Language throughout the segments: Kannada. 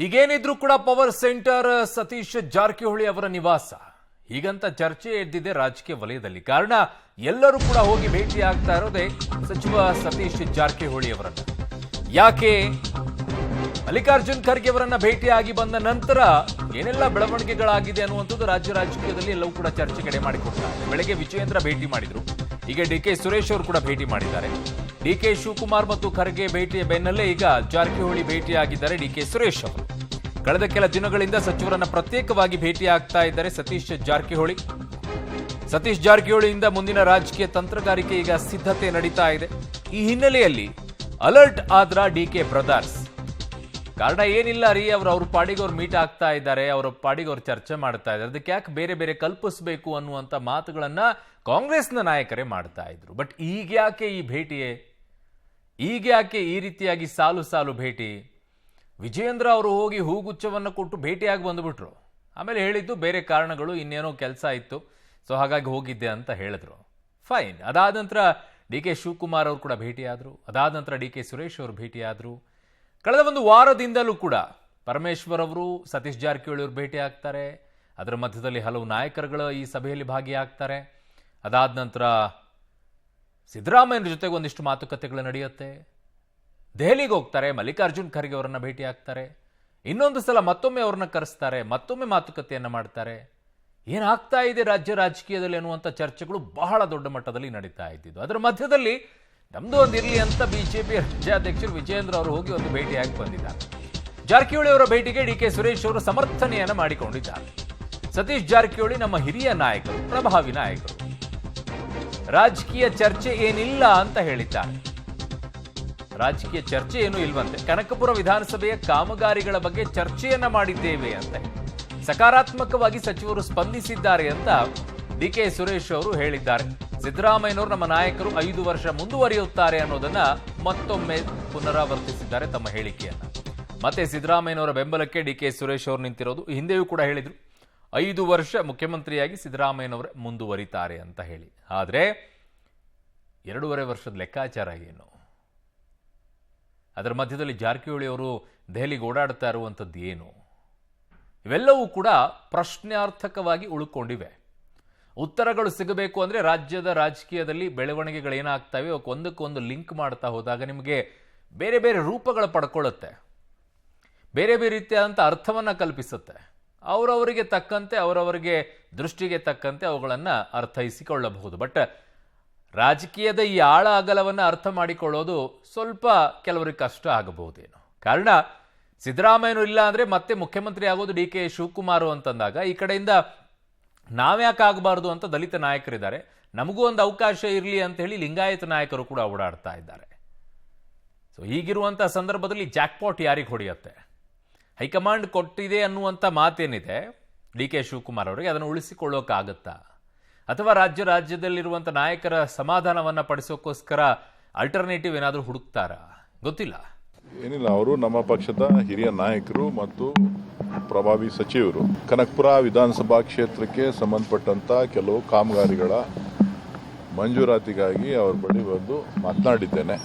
ಈಗೇನಿದ್ರು ಕೂಡ ಪವರ್ ಸೆಂಟರ್ ಸತೀಶ್ ಜಾರಕಿಹೊಳಿ ಅವರ ನಿವಾಸ ಹೀಗಂತ ಚರ್ಚೆ ಎದ್ದಿದೆ ರಾಜಕೀಯ ವಲಯದಲ್ಲಿ. ಕಾರಣ ಎಲ್ಲರೂ ಕೂಡ ಹೋಗಿ ಭೇಟಿ ಆಗ್ತಾ ಇರೋದೇ ಸಚಿವ ಸತೀಶ್ ಜಾರಕಿಹೊಳಿ ಅವರನ್ನ. ಯಾಕೆ ಮಲ್ಲಿಕಾರ್ಜುನ್ ಖರ್ಗೆ ಅವರನ್ನ ಭೇಟಿಯಾಗಿ ಬಂದ ನಂತರ ಏನೆಲ್ಲ ಬೆಳವಣಿಗೆಗಳಾಗಿದೆ ಅನ್ನುವಂಥದ್ದು ರಾಜ್ಯ ರಾಜಕೀಯದಲ್ಲಿ ಎಲ್ಲವೂ ಕೂಡ ಚರ್ಚೆಗೆ ಮಾಡಿಕೊಡ್ತಾರೆ. ಬೆಳಗ್ಗೆ ವಿಜಯೇಂದ್ರ ಭೇಟಿ ಮಾಡಿದ್ರು, ಈಗ ಡಿಕೆ ಸುರೇಶ್ ಅವರು ಕೂಡ ಭೇಟಿ ಮಾಡಿದ್ದಾರೆ. ಡಿಕೆ ಶಿವಕುಮಾರ್ ಮತ್ತು ಖರ್ಗೆ ಭೇಟಿಯ ಬೆನ್ನಲ್ಲೇ ಈಗ ಜಾರಕಿಹೊಳಿ ಭೇಟಿಯಾಗಿದ್ದಾರೆ ಡಿಕೆ ಸುರೇಶ್ ಅವರು. ಕಳೆದ ಕೆಲ ದಿನಗಳಿಂದ ಸಚಿವರನ್ನ ಪ್ರತ್ಯೇಕವಾಗಿ ಭೇಟಿ ಆಗ್ತಾ ಇದ್ದಾರೆ ಸತೀಶ್ ಜಾರಕಿಹೊಳಿ. ಸತೀಶ್ ಜಾರಕಿಹೊಳಿಯಿಂದ ಮುಂದಿನ ರಾಜಕೀಯ ತಂತ್ರಗಾರಿಕೆ ಈಗ ಸಿದ್ಧತೆ ನಡೀತಾ ಇದೆ. ಈ ಹಿನ್ನೆಲೆಯಲ್ಲಿ ಅಲರ್ಟ್ ಆದ್ರ ಡಿಕೆ ಬ್ರದರ್ಸ್. ಕಾರಣ ಏನಿಲ್ಲ ರೀ, ಅವ್ರ ಪಾಡಿಗೆ ಅವ್ರು ಮೀಟ್ ಆಗ್ತಾ ಇದ್ದಾರೆ, ಅವರ ಪಾಡಿಗೆ ಅವ್ರು ಚರ್ಚೆ ಮಾಡ್ತಾ ಇದ್ದಾರೆ, ಅದಕ್ಕೆ ಯಾಕೆ ಬೇರೆ ಬೇರೆ ಕಲ್ಪಿಸಬೇಕು ಅನ್ನುವಂಥ ಮಾತುಗಳನ್ನ ಕಾಂಗ್ರೆಸ್ನ ನಾಯಕರೇ ಮಾಡ್ತಾ ಇದ್ರು. ಬಟ್ ಈಗ ಯಾಕೆ ಈ ಭೇಟಿಯೇ, ಈಗ ಯಾಕೆ ಈ ರೀತಿಯಾಗಿ ಸಾಲು ಸಾಲು ಭೇಟಿ? ವಿಜಯೇಂದ್ರ ಅವರು ಹೋಗಿ ಹೂಗುಚ್ಛವನ್ನು ಕೊಟ್ಟು ಭೇಟಿಯಾಗಿ ಬಂದುಬಿಟ್ರು. ಆಮೇಲೆ ಹೇಳಿದ್ದು ಬೇರೆ ಕಾರಣಗಳು, ಇನ್ನೇನೋ ಕೆಲಸ ಇತ್ತು, ಸೊ ಹಾಗಾಗಿ ಹೋಗಿದ್ದೆ ಅಂತ ಹೇಳಿದ್ರು. ಫೈನ್. ಅದಾದ ನಂತರ ಡಿ ಕೆ ಶಿವಕುಮಾರ್ ಅವರು ಕೂಡ ಭೇಟಿಯಾದರು. ಅದಾದ ನಂತರ ಡಿ ಕೆ ಸುರೇಶ್ ಅವರು ಭೇಟಿಯಾದರು. ಕಳೆದ ಒಂದು ವಾರದಿಂದಲೂ ಕೂಡ ಪರಮೇಶ್ವರ್ ಅವರು ಸತೀಶ್ ಜಾರಕಿಹೊಳಿ ಅವರು ಭೇಟಿ ಆಗ್ತಾರೆ. ಅದರ ಮಧ್ಯದಲ್ಲಿ ಹಲವು ನಾಯಕರುಗಳು ಈ ಸಭೆಯಲ್ಲಿ ಭಾಗಿಯಾಗ್ತಾರೆ. ಅದಾದ ನಂತರ ಸಿದ್ದರಾಮಯ್ಯನ ಜೊತೆಗೆ ಒಂದಿಷ್ಟು ಮಾತುಕತೆಗಳು ನಡೆಯುತ್ತೆ. ದೆಹಲಿಗೆ ಹೋಗ್ತಾರೆ, ಮಲ್ಲಿಕಾರ್ಜುನ್ ಖರ್ಗೆ ಅವರನ್ನ ಭೇಟಿ ಆಗ್ತಾರೆ. ಇನ್ನೊಂದು ಸಲ ಮತ್ತೊಮ್ಮೆ ಅವ್ರನ್ನ ಕರೆಸ್ತಾರೆ, ಮತ್ತೊಮ್ಮೆ ಮಾತುಕತೆಯನ್ನ ಮಾಡ್ತಾರೆ. ಏನಾಗ್ತಾ ಇದೆ ರಾಜ್ಯ ರಾಜಕೀಯದಲ್ಲಿ ಅನ್ನುವಂಥ ಚರ್ಚೆಗಳು ಬಹಳ ದೊಡ್ಡ ಮಟ್ಟದಲ್ಲಿ ನಡೀತಾ ಇದ್ದಿದ್ದು. ಅದರ ಮಧ್ಯದಲ್ಲಿ ನಮ್ದು ಒಂದು ಇರಲಿ ಅಂತ ಬಿಜೆಪಿ ರಾಜ್ಯಾಧ್ಯಕ್ಷರು ವಿಜಯೇಂದ್ರ ಅವರು ಹೋಗಿ ಒಂದು ಭೇಟಿಯಾಗಿ ಬಂದಿದ್ದಾರೆ. ಜಾರಕಿಹೊಳಿ ಅವರ ಭೇಟಿಗೆ ಡಿ ಕೆ ಸುರೇಶ್ ಅವರು ಸಮರ್ಥನೆಯನ್ನ ಮಾಡಿಕೊಂಡಿದ್ದಾರೆ. ಸತೀಶ್ ಜಾರಕಿಹೊಳಿ ನಮ್ಮ ಹಿರಿಯ ನಾಯಕರು, ಪ್ರಭಾವಿ ನಾಯಕರು, ರಾಜಕೀಯ ಚರ್ಚೆ ಏನಿಲ್ಲ ಅಂತ ಹೇಳಿದ್ದಾರೆ. ರಾಜಕೀಯ ಚರ್ಚೆ ಏನೂ ಇಲ್ವಂತೆ. ಕನಕಪುರ ವಿಧಾನಸಭೆಯ ಕಾಮಗಾರಿಗಳ ಬಗ್ಗೆ ಚರ್ಚೆಯನ್ನ ಮಾಡಿದ್ದೇವೆ ಅಂತ ಸಕಾರಾತ್ಮಕವಾಗಿ ಸಚಿವರು ಸ್ಪಂದಿಸಿದ್ದಾರೆ ಅಂತ ಡಿ ಕೆ ಸುರೇಶ್ ಅವರು ಹೇಳಿದ್ದಾರೆ. ಸಿದ್ದರಾಮಯ್ಯನವರು ನಮ್ಮ ನಾಯಕರು 5 ವರ್ಷ ಮುಂದುವರಿಯುತ್ತಾರೆ ಅನ್ನೋದನ್ನ ಮತ್ತೊಮ್ಮೆ ಪುನರಾವರ್ತಿಸಿದ್ದಾರೆ ತಮ್ಮ ಹೇಳಿಕೆಯನ್ನ. ಮತ್ತೆ ಸಿದ್ದರಾಮಯ್ಯನವರ ಬೆಂಬಲಕ್ಕೆ ಡಿ ಕೆ ಸುರೇಶ್ ಅವರು ನಿಂತಿರೋದು. ಹಿಂದೆಯೂ ಕೂಡ ಹೇಳಿದ್ರು 5 ವರ್ಷ ಮುಖ್ಯಮಂತ್ರಿಯಾಗಿ ಸಿದ್ದರಾಮಯ್ಯನವರೇ ಮುಂದುವರಿತಾರೆ ಅಂತ ಹೇಳಿ. ಆದರೆ 2.5 ವರ್ಷದ ಲೆಕ್ಕಾಚಾರ ಏನು? ಅದರ ಮಧ್ಯದಲ್ಲಿ ಜಾರಕಿಹೊಳಿ ಅವರು ದೆಹಲಿಗೆ ಓಡಾಡ್ತಾ ಇರುವಂಥದ್ದು ಏನು? ಇವೆಲ್ಲವೂ ಕೂಡ ಪ್ರಶ್ನಾರ್ಥಕವಾಗಿ ಉಳ್ಕೊಂಡಿವೆ. ಉತ್ತರಗಳು ಸಿಗಬೇಕು ಅಂದರೆ ರಾಜ್ಯದ ರಾಜಕೀಯದಲ್ಲಿ ಬೆಳವಣಿಗೆಗಳೇನಾಗ್ತವೆ ಒಂದಕ್ಕೊಂದು ಲಿಂಕ್ ಮಾಡ್ತಾ ಹೋದಾಗ ನಿಮಗೆ ಬೇರೆ ಬೇರೆ ರೂಪಗಳು ಪಡ್ಕೊಳ್ಳುತ್ತೆ, ಬೇರೆ ಬೇರೆ ರೀತಿಯಾದಂಥ ಅರ್ಥವನ್ನು ಕಲ್ಪಿಸುತ್ತೆ. ಅವರವರಿಗೆ ತಕ್ಕಂತೆ, ಅವರವರಿಗೆ ದೃಷ್ಟಿಗೆ ತಕ್ಕಂತೆ ಅವುಗಳನ್ನು ಅರ್ಥೈಸಿಕೊಳ್ಳಬಹುದು. ಬಟ್ ರಾಜಕೀಯದ ಈ ಆಳ ಅಗಲವನ್ನು ಅರ್ಥ ಮಾಡಿಕೊಳ್ಳೋದು ಸ್ವಲ್ಪ ಕೆಲವರಿಗೆ ಕಷ್ಟ ಆಗಬಹುದೇನು. ಕಾರಣ ಸಿದ್ದರಾಮಯ್ಯನು ಇಲ್ಲ ಅಂದರೆ ಮತ್ತೆ ಮುಖ್ಯಮಂತ್ರಿ ಆಗೋದು ಡಿ ಕೆ ಶಿವಕುಮಾರ್ ಅಂತಂದಾಗ ಈ ಕಡೆಯಿಂದ ನಾವ್ಯಾಕೆ ಆಗಬಾರ್ದು ಅಂತ ದಲಿತ ನಾಯಕರಿದ್ದಾರೆ, ನಮಗೂ ಒಂದು ಅವಕಾಶ ಇರಲಿ ಅಂತ ಹೇಳಿ ಲಿಂಗಾಯತ ನಾಯಕರು ಕೂಡ ಓಡಾಡ್ತಾ ಇದ್ದಾರೆ. ಸೊ ಹೀಗಿರುವಂಥ ಸಂದರ್ಭದಲ್ಲಿ ಜಾಕ್ಪಾಟ್ ಯಾರಿಗೆ ಹೊಡೆಯುತ್ತೆ? ಹೈಕಮಾಂಡ್ ಕೊಟ್ಟಿದೆ ಅನ್ನುವಂಥ ಮಾತೇನಿದೆ ಡಿ ಕೆ ಶಿವಕುಮಾರ್ ಅವರಿಗೆ, ಅದನ್ನು ಉಳಿಸಿಕೊಳ್ಳೋಕ್ಕಾಗತ್ತಾ? ಅಥವಾ ರಾಜ್ಯದಲ್ಲಿರುವಂಥ ನಾಯಕರ ಸಮಾಧಾನವನ್ನು ಪಡಿಸೋಕ್ಕೋಸ್ಕರ ಆಲ್ಟರ್ನೇಟಿವ್ ಏನಾದರೂ ಹುಡುಕ್ತಾರಾ? ಗೊತ್ತಿಲ್ಲ. ಏನಿಲ್ಲ, ಅವರು ನಮ್ಮ ಪಕ್ಷದ ಹಿರಿಯ ನಾಯಕರು ಮತ್ತು ಪ್ರಭಾವಿ ಸಚಿವರು. ಕನಕಪುರ ವಿಧಾನಸಭಾ ಕ್ಷೇತ್ರಕ್ಕೆ ಸಂಬಂಧಪಟ್ಟಂತ ಕೆಲವು ಕಾಮಗಾರಿಗಳ ಮಂಜೂರಾತಿಗಾಗಿ ಅವ್ರ ಬಳಿ ಬಂದು ಮಾತನಾಡಿದ್ದೇನೆ.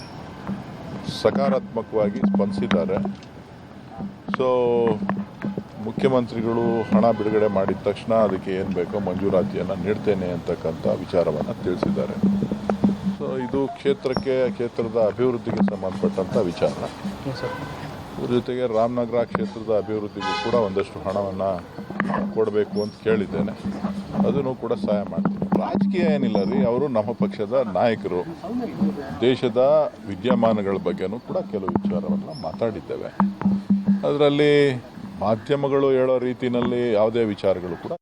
ಸಕಾರಾತ್ಮಕವಾಗಿ ಸ್ಪಂದಿಸಿದ್ದಾರೆ. ಸೊ ಮುಖ್ಯಮಂತ್ರಿಗಳು ಹಣ ಬಿಡುಗಡೆ ಮಾಡಿದ ತಕ್ಷಣ ಅದಕ್ಕೆ ಏನು ಬೇಕೋ ಮಂಜೂರಾತಿಯನ್ನು ನೀಡ್ತೇನೆ ಅಂತಕ್ಕಂಥ ವಿಚಾರವನ್ನು ತಿಳಿಸಿದ್ದಾರೆ. ಸೊ ಇದು ಕ್ಷೇತ್ರದ ಅಭಿವೃದ್ಧಿಗೆ ಸಂಬಂಧಪಟ್ಟಂಥ ವಿಚಾರ. ಇದ್ರ ಜೊತೆಗೆ ರಾಮನಗರ ಕ್ಷೇತ್ರದ ಅಭಿವೃದ್ಧಿಗೂ ಕೂಡ ಒಂದಷ್ಟು ಹಣವನ್ನು ಕೊಡಬೇಕು ಅಂತ ಕೇಳಿದ್ದೇನೆ, ಅದನ್ನು ಕೂಡ ಸಹಾಯ ಮಾಡ್ತೀನಿ. ರಾಜಕೀಯ ಏನಿಲ್ಲ ರೀ, ಅವರು ನಮ್ಮ ಪಕ್ಷದ ನಾಯಕರು. ದೇಶದ ವಿದ್ಯಮಾನಗಳ ಬಗ್ಗೆನೂ ಕೂಡ ಕೆಲವು ವಿಚಾರವನ್ನು ಮಾತಾಡಿದ್ದೇವೆ. ಅದರಲ್ಲಿ ಮಾಧ್ಯಮಗಳು ಹೇಳೋ ರೀತಿಯಲ್ಲಿ ಯಾವುದೇ ವಿಚಾರಗಳು ಕೂಡ.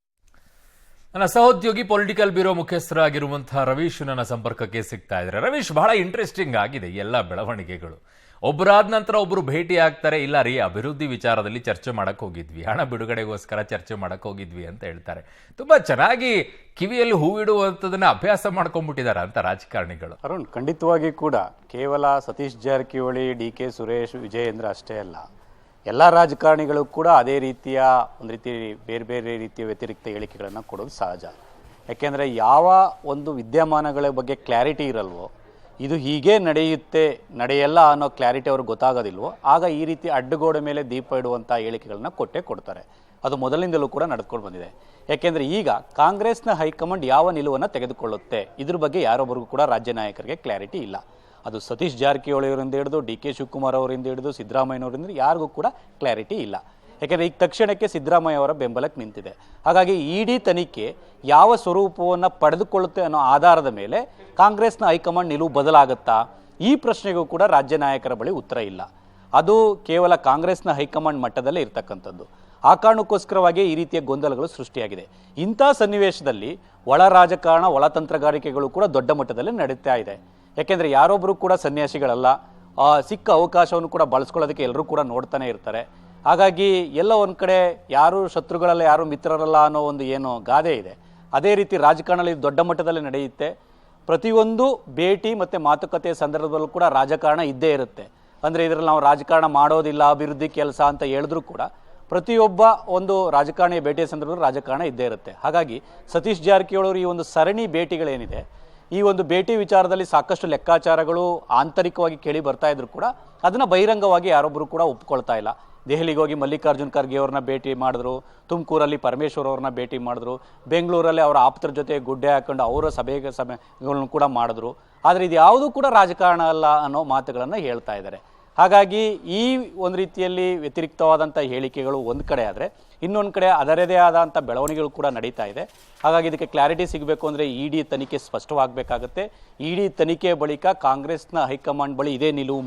ನನ್ನ ಸಹೋದ್ಯೋಗಿ ಪೊಲಿಟಿಕಲ್ ಬ್ಯೂರೋ ಮುಖ್ಯಸ್ಥರಾಗಿರುವಂತಹ ರವೀಶ್ ನನ್ನ ಸಂಪರ್ಕಕ್ಕೆ ಸಿಗ್ತಾ ಇದ್ದಾರೆ. ರವೀಶ್, ಬಹಳ ಇಂಟ್ರೆಸ್ಟಿಂಗ್ ಆಗಿದೆ ಎಲ್ಲ ಬೆಳವಣಿಗೆಗಳು. ಒಬ್ಬರಾದ ನಂತರ ಒಬ್ಬರು ಭೇಟಿ ಆಗ್ತಾರೆ. ಇಲ್ಲ ರೀ, ಅಭಿವೃದ್ಧಿ ವಿಚಾರದಲ್ಲಿ ಚರ್ಚೆ ಮಾಡಕ್ ಹೋಗಿದ್ವಿ, ಹಣ ಬಿಡುಗಡೆಗೋಸ್ಕರ ಚರ್ಚೆ ಮಾಡಕ್ ಹೋಗಿದ್ವಿ ಅಂತ ಹೇಳ್ತಾರೆ. ತುಂಬಾ ಚೆನ್ನಾಗಿ ಕಿವಿಯಲ್ಲಿ ಹೂವಿಡುವಂಥದನ್ನ ಅಭ್ಯಾಸ ಮಾಡ್ಕೊಂಡ್ಬಿಟ್ಟಿದ್ದಾರೆ ಅಂತ ರಾಜಕಾರಣಿಗಳು. ಅರುಣ್, ಖಂಡಿತವಾಗಿ ಕೂಡ ಕೇವಲ ಸತೀಶ್ ಜಾರಕಿಹೊಳಿ, ಡಿ ಕೆ ಸುರೇಶ್, ವಿಜಯೇಂದ್ರ ಅಷ್ಟೇ ಅಲ್ಲ, ಎಲ್ಲ ರಾಜಕಾರಣಿಗಳು ಕೂಡ ಅದೇ ರೀತಿಯ ಒಂದು ರೀತಿ ಬೇರೆ ಬೇರೆ ರೀತಿಯ ವ್ಯತಿರಿಕ್ತ ಹೇಳಿಕೆಗಳನ್ನು ಕೊಡೋದು ಸಹಜ. ಯಾಕೆಂದರೆ ಯಾವ ಒಂದು ವಿದ್ಯಮಾನಗಳ ಬಗ್ಗೆ ಕ್ಲಾರಿಟಿ ಇರಲ್ವೋ, ಇದು ಹೀಗೆ ನಡೆಯಲ್ಲ ಅನ್ನೋ ಕ್ಲಾರಿಟಿ ಅವ್ರಿಗೆ ಗೊತ್ತಾಗೋದಿಲ್ವೋ ಆಗ ಈ ರೀತಿ ಅಡ್ಡಗೋಡೆ ಮೇಲೆ ದೀಪ ಇಡುವಂಥ ಹೇಳಿಕೆಗಳನ್ನ ಕೊಡ್ತಾರೆ. ಅದು ಮೊದಲಿಂದಲೂ ಕೂಡ ನಡೆದುಕೊಂಡು ಬಂದಿದೆ. ಯಾಕೆಂದರೆ ಈಗ ಕಾಂಗ್ರೆಸ್ನ ಹೈಕಮಾಂಡ್ ಯಾವ ನಿಲುವನ್ನು ತೆಗೆದುಕೊಳ್ಳುತ್ತೆ ಇದ್ರ ಬಗ್ಗೆ ಯಾರೊಬ್ಬರಿಗೂ ಕೂಡ ರಾಜ್ಯ ನಾಯಕರಿಗೆ ಕ್ಲಾರಿಟಿ ಇಲ್ಲ. ಅದು ಸತೀಶ್ ಜಾರಕಿಹೊಳಿ ಅವರಿಂದ ಹಿಡಿದು DK ಶಿವಕುಮಾರ್ ಅವರಿಂದ ಹಿಡಿದು ಸಿದ್ದರಾಮಯ್ಯನವರಿಂದ ಯಾರಿಗೂ ಕೂಡ ಕ್ಲಾರಿಟಿ ಇಲ್ಲ. ಯಾಕೆಂದರೆ ಈಗ ತಕ್ಷಣಕ್ಕೆ ಸಿದ್ದರಾಮಯ್ಯ ಅವರ ಬೆಂಬಲಕ್ಕೆ ನಿಂತಿದೆ. ಹಾಗಾಗಿ ಇಡಿ ತನಿಖೆ ಯಾವ ಸ್ವರೂಪವನ್ನು ಪಡೆದುಕೊಳ್ಳುತ್ತೆ ಅನ್ನೋ ಆಧಾರದ ಮೇಲೆ ಕಾಂಗ್ರೆಸ್ನ ಹೈಕಮಾಂಡ್ ನಿಲುವು ಬದಲಾಗುತ್ತಾ ಈ ಪ್ರಶ್ನೆಗೂ ಕೂಡ ರಾಜ್ಯ ನಾಯಕರ ಬಳಿ ಉತ್ತರ ಇಲ್ಲ. ಅದು ಕೇವಲ ಕಾಂಗ್ರೆಸ್ನ ಹೈಕಮಾಂಡ್ ಮಟ್ಟದಲ್ಲೇ ಇರ್ತಕ್ಕಂಥದ್ದು. ಆ ಕಾರಣಕ್ಕೋಸ್ಕರವಾಗಿ ಈ ರೀತಿಯ ಗೊಂದಲಗಳು ಸೃಷ್ಟಿಯಾಗಿದೆ. ಇಂಥ ಸನ್ನಿವೇಶದಲ್ಲಿ ಒಳ ರಾಜಕಾರಣ ಒಳ ತಂತ್ರಗಾರಿಕೆಗಳು ಕೂಡ ದೊಡ್ಡ ಮಟ್ಟದಲ್ಲಿ ನಡೀತಾ ಇದೆ. ಯಾಕೆಂದರೆ ಯಾರೊಬ್ಬರು ಕೂಡ ಸನ್ಯಾಸಿಗಳಲ್ಲ. ಸಿಕ್ಕ ಅವಕಾಶವನ್ನು ಕೂಡ ಬಳಸ್ಕೊಳ್ಳೋದಕ್ಕೆ ಎಲ್ಲರೂ ಕೂಡ ನೋಡ್ತಾನೆ ಇರ್ತಾರೆ. ಹಾಗಾಗಿ ಎಲ್ಲ ಒಂದು ಕಡೆ ಯಾರು ಶತ್ರುಗಳಲ್ಲ ಯಾರು ಮಿತ್ರರಲ್ಲ ಅನ್ನೋ ಒಂದು ಏನು ಗಾದೆ ಇದೆ, ಅದೇ ರೀತಿ ರಾಜಕಾರಣದಲ್ಲಿ ದೊಡ್ಡ ಮಟ್ಟದಲ್ಲಿ ನಡೆಯುತ್ತೆ. ಪ್ರತಿಯೊಂದು ಭೇಟಿ ಮತ್ತು ಮಾತುಕತೆಯ ಸಂದರ್ಭದಲ್ಲೂ ಕೂಡ ರಾಜಕಾರಣ ಇದ್ದೇ ಇರುತ್ತೆ. ಅಂದರೆ ಇದರಲ್ಲಿ ನಾವು ರಾಜಕಾರಣ ಮಾಡೋದಿಲ್ಲ, ಅಭಿವೃದ್ಧಿ ಕೆಲಸ ಅಂತ ಹೇಳಿದ್ರೂ ಕೂಡ ಪ್ರತಿಯೊಬ್ಬ ಒಂದು ರಾಜಕಾರಣಿಯ ಭೇಟಿಯ ಸಂದರ್ಭದಲ್ಲಿ ರಾಜಕಾರಣ ಇದ್ದೇ ಇರುತ್ತೆ. ಹಾಗಾಗಿ ಸತೀಶ್ ಜಾರಕಿಹೊಳಿ ಈ ಒಂದು ಸರಣಿ ಭೇಟಿಗಳೇನಿದೆ, ಈ ಒಂದು ಭೇಟಿ ವಿಚಾರದಲ್ಲಿ ಸಾಕಷ್ಟು ಲೆಕ್ಕಾಚಾರಗಳು ಆಂತರಿಕವಾಗಿ ಕೇಳಿ ಬರ್ತಾ ಇದ್ರು ಕೂಡ ಅದನ್ನು ಬಹಿರಂಗವಾಗಿ ಯಾರೊಬ್ಬರು ಕೂಡ ಒಪ್ಕೊಳ್ತಾ ಇಲ್ಲ. ದೆಹಲಿಗೆ ಹೋಗಿ ಮಲ್ಲಿಕಾರ್ಜುನ್ ಖರ್ಗೆ ಅವ್ರನ್ನ ಭೇಟಿ ಮಾಡಿದ್ರು, ತುಮಕೂರಲ್ಲಿ ಪರಮೇಶ್ವರ್ ಅವ್ರನ್ನ ಭೇಟಿ ಮಾಡಿದ್ರು, ಬೆಂಗಳೂರಲ್ಲಿ ಅವರ ಆಪ್ತರ ಜೊತೆ ಗುಡ್ಡೆ ಹಾಕೊಂಡು ಅವರ ಸಭೆಗಳನ್ನು ಕೂಡ ಮಾಡಿದ್ರು. ಆದರೆ ಇದು ಯಾವುದೂ ಕೂಡ ರಾಜಕಾರಣ ಅಲ್ಲ ಅನ್ನೋ ಮಾತುಗಳನ್ನು ಹೇಳ್ತಾ ಇದ್ದಾರೆ. ಹಾಗಾಗಿ ಈ ಒಂದು ರೀತಿಯಲ್ಲಿ ವ್ಯತಿರಿಕ್ತವಾದಂಥ ಹೇಳಿಕೆಗಳು ಒಂದು ಕಡೆ ಆದರೆ, ಇನ್ನೊಂದು ಕಡೆ ಅದರದೇ ಆದಂಥ ಬೆಳವಣಿಗೆಗಳು ಕೂಡ ನಡೀತಾ ಇದೆ. ಹಾಗಾಗಿ ಇದಕ್ಕೆ ಕ್ಲಾರಿಟಿ ಸಿಗಬೇಕು ಅಂದರೆ ಇಡಿ ತನಿಖೆ ಸ್ಪಷ್ಟವಾಗಬೇಕಾಗತ್ತೆ. ಇಡಿ ತನಿಖೆ ಬಳಿಕ ಕಾಂಗ್ರೆಸ್ನ ಹೈಕಮಾಂಡ್ ಬಳಿ ಇದೇ ನಿಲುವು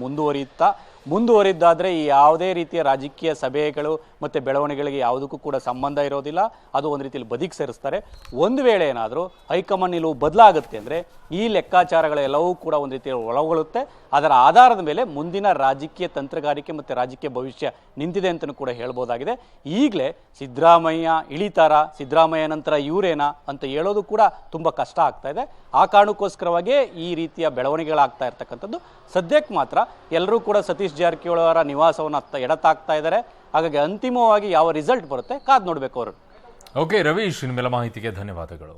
ಮುಂದುವರಿದ್ದಾದರೆ ಈ ಯಾವುದೇ ರೀತಿಯ ರಾಜಕೀಯ ಸಭೆಗಳು ಮತ್ತು ಬೆಳವಣಿಗೆಗಳಿಗೆ ಯಾವುದಕ್ಕೂ ಕೂಡ ಸಂಬಂಧ ಇರೋದಿಲ್ಲ. ಅದು ಒಂದು ರೀತಿಯಲ್ಲಿ ಬದಿಗೆ ಸೇರಿಸ್ತಾರೆ. ಒಂದು ವೇಳೆ ಏನಾದರೂ ಹೈಕಮಾಂಡ್ ನಿಲುವು ಬದಲಾಗುತ್ತೆ ಅಂದರೆ ಈ ಲೆಕ್ಕಾಚಾರಗಳೆಲ್ಲವೂ ಕೂಡ ಒಂದು ರೀತಿಯಲ್ಲಿ ಒಳಗೊಳ್ಳುತ್ತೆ. ಅದರ ಆಧಾರದ ಮೇಲೆ ಮುಂದಿನ ರಾಜಕೀಯ ತಂತ್ರಗಾರಿಕೆ ಮತ್ತು ರಾಜಕೀಯ ಭವಿಷ್ಯ ನಿಂತಿದೆ ಅಂತಲೂ ಕೂಡ ಹೇಳ್ಬೋದಾಗಿದೆ. ಈಗಲೇ ಸಿದ್ದರಾಮಯ್ಯ ಇಳಿತಾರ, ಸಿದ್ದರಾಮಯ್ಯ ನಂತರ ಇವರೇನಾ ಅಂತ ಹೇಳೋದು ಕೂಡ ತುಂಬ ಕಷ್ಟ ಆಗ್ತಾ ಇದೆ. ಆ ಕಾರಣಕ್ಕೋಸ್ಕರವಾಗಿ ಈ ರೀತಿಯ ಬೆಳವಣಿಗೆಗಳಾಗ್ತಾ ಇರ್ತಕ್ಕಂಥದ್ದು. ಸದ್ಯಕ್ಕೆ ಮಾತ್ರ ಎಲ್ಲರೂ ಕೂಡ ಸತೀಶ್ ಜಾರಕಿಹೊಳಿ ಅವರ ನಿವಾಸವನ್ನು ಎಡತಾಕ್ತಾ ಇದ್ದಾರೆ. ಹಾಗಾಗಿ ಅಂತಿಮವಾಗಿ ಯಾವ ರಿಸಲ್ಟ್ ಬರುತ್ತೆ ಕಾದು ನೋಡಬೇಕು ಅವರು. ಓಕೆ ರವೀಶ್, ನಿಮ್ಮೆಲ್ಲ ಮಾಹಿತಿಗೆ ಧನ್ಯವಾದಗಳು.